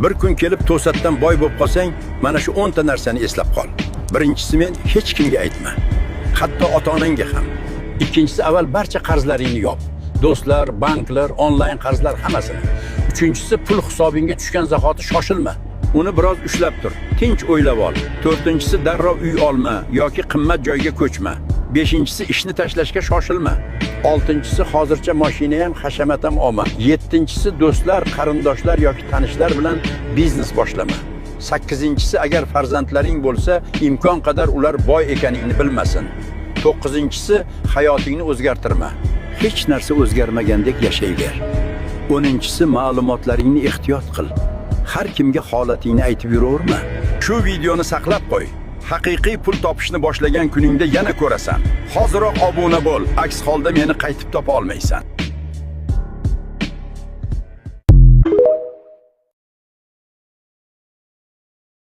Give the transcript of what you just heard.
Bir kun kelib to'satdan boy bo'lib qolsang, mana shu 10 ta narsani eslab qol. Birinchisi, men hech kimga aytma. Hatto ota-onangga ham. Ikkinchisi, avval barcha qarzlaringni yop. Do'stlar, banklar, onlayn qarzlar hammasini. Uchinchisi, pul hisobingga tushgan zahoti shoshilma. Uni biroz ushlab tur, tinch o'ylab ol. To'rtinchisi, darrov uy olma yoki qimmat joyga ko'chma. Beshinchisi, ishni tashlashga shoshilma. Oltinchisi, hozircha mashina ham, hashamat ham olma. Yettinchisi, do'stlar, qarindoshlar yoki tanishlar bilan biznes boshlama. Sakkizinchisi, agar farzandlaring bo'lsa, imkon qadar ular boy ekaningni bilmasin. To'qqizinchisi, hayotingni o'zgartirma. Hech narsa o'zgarmagandek yashayver. 10-si, ma'lumotlaringni ehtiyot qil. Har kimga holatingni aytib yuraverma. Shu videoni saqlab qo'y. Haqiqiy pul topishni boshlagan kuningda yana ko'rasan. Hoziroq obuna bo'l, aks holda meni qaytib topa olmaysan.